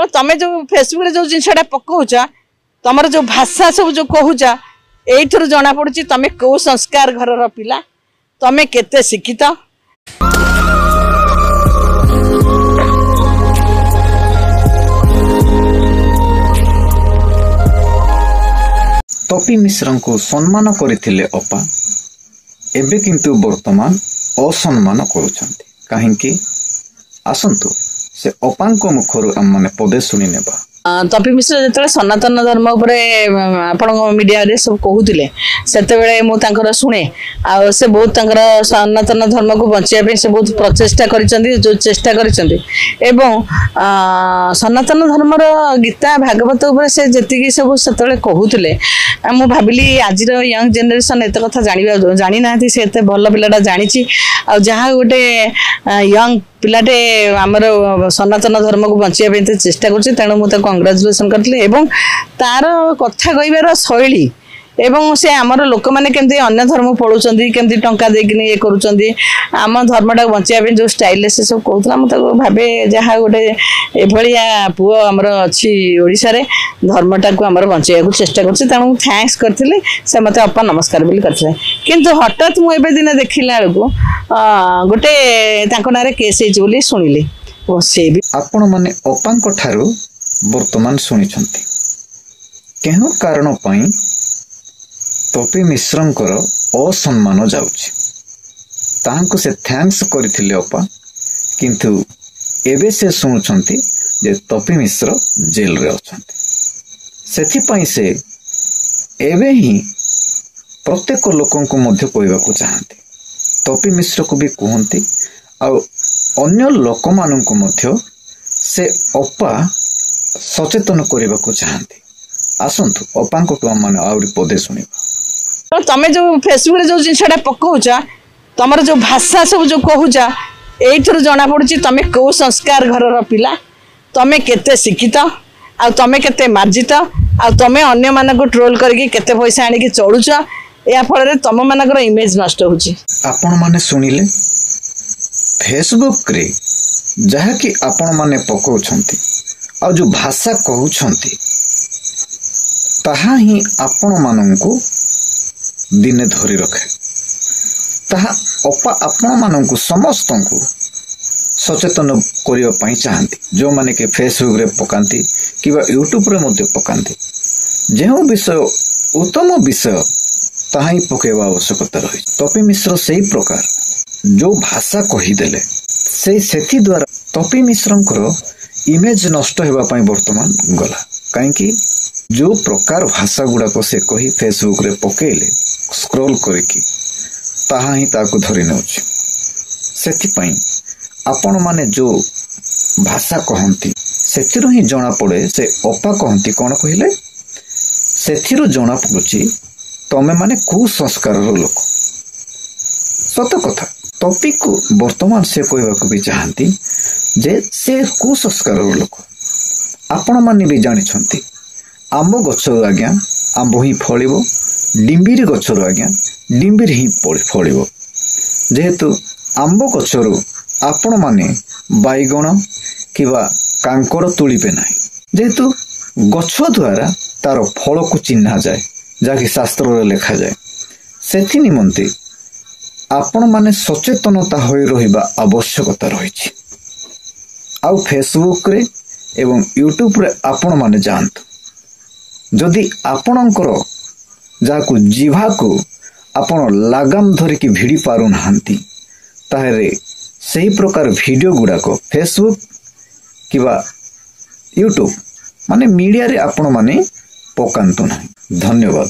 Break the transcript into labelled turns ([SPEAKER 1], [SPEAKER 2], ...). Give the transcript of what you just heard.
[SPEAKER 1] तमें जो फेसबुक रे जो जिनसा पकाउच तुम जो भाषा सब जो कहूच यही जना पड़ी तुम कौ संस्कार घर पिला तुम केते शिक्षित।
[SPEAKER 2] तपी मिश्र को सम्मान करथिले अपा एबे किंतु वर्तमान असम्मान करुछंती काहेकि आसंतु से अपांक मुखरु हम माने पदे सुनी नेबा।
[SPEAKER 1] तपी मिश्र जो सनातन धर्म उपर आपण मीडिया रे सब कहूले से मुझे शुणे आ से बहुत सनातन धर्म को बचाई से बहुत प्रचेषा कर जो चेष्टा कर सनातन धर्म गीता भागवत उपर से जी सब से कहूले मु भाविली आज यंग जेनेरेशन एत कथा जानी ना से एत भल पिलाटा जानी जहाँ गोटे यंग पिलाटे आमर सनातन धर्म को बचाई चेष्टा कर तेणु मुझे कंग्राचुलेसन करते तार कथा कहबार शैली एवं से आमर लोक मैंने केमती अन्य धर्म पढ़ुंट केमती टंका देकिन ये करुँच आम धर्मटा बचाई जो स्टाइल से सब कहला मुझे भावे जहाँ गोटे एभलिया पुओ आमर अच्छी ओडिशा रे धर्मटा को आमर बचाई चेष्टा कर तेणु थैंक्स करते से मत अपा नमस्कार बोली करते किंतु हठात मुझे दिन देखला बेलू गोटे ना केस होली शुणिली से भी
[SPEAKER 2] आपण माने अपांक ठारू वर्तमान शुणी केहु कारण पाई तपी मिश्रंकर असम्मान जाउछि तांको से थैंक्स करथिले अपा किंतु एबे से सुनुछंती जे तपी मिश्र जेल रे अछंती सेथि पई से एबे ही प्रत्येक लोकन को मध्य कहबा को चाहंती तपी मिश्र को भी कहंती आ अन्य लोक मानन को मध्य से अपा सचेतन करबा को चाहंती आसंतु अपांको तो माने आउरी पदे सुनिबा।
[SPEAKER 1] तुम जो फेसबुक रे जो जिनसा पकाउच तुम जो भाषा सब जो कहूच यही जना पड़ी तुम कौ संस्कार घर पिला तुम केते शिक्षित आ तुम केते मार्जित आ तुम अन्य मान को ट्रोल करके केते पैसा आनिक चलुच या फल तुम मान इमेज नष्ट होची।
[SPEAKER 2] आपण माने सुनिले फेसबुक रे जहा कि आपण माने पकाउछंती आ जो भाषा कहउछंती ताहा ही आपण माननकु दिने धरी रखे ताहा अपा आपण माननकु समस्त को सचेतन करियो पई चाहंती जो माने के फेसबुक रे पकांती किबा यूट्यूब रे मध्ये पकांती जेहो विषय उत्तम विषय ताहा ही पकेवा आवश्यकता रही। तपी मिश्र सही प्रकार जो भाषा कही देले सेथि द्वारा तपी मिश्रंकर इमेज नष्ट हेबा पई वर्तमान गला काहेकि जो प्रकार भाषा गुड़ाक से कही फेसबुक रे पकेले स्क्रॉल करके ताहा ही ताको धरी नउछि सेथिपई आपण माने जो भाषा कहंती सेथिरो ही जना पड़े से अपा कहंती कोन कहिले सेथिरो जना पड़ुछि तमे माने कुसंस्कार लोक सत कथा टॉपिक को वर्तमान से कहबा को भी चाहंती जे से कुसंस्कार लोक आपण माने भी जानि छंती आंब गछर आज्ञा आंब ही फलिबो डिंबिरी गछर आज्ञा डिंबिरी ही फलिबो जेहेतु आंब गछर आपण माने बैगण किबा कांकर तुलिबे नाही जेहेतु गछ द्वारा तार फल को चिन्हा जाए जाकि शास्त्र रे लिखा जाए सेथि निमंते आपण माने सचेतनता होई रहिबा आवश्यकता रहिछि। आ फेसबुक रे एवं यूट्यूब रे आपण माने जानतु जदि आपणकर जाकु जीवा को आपण लगाम धरिकी भिड़ी पारु नाहंती ताहेरे सही प्रकार वीडियो गुड़ाक फेसबुक किबा यूट्यूब माने मीडिया रे आपण माने पकांतु नाही। धन्यवाद।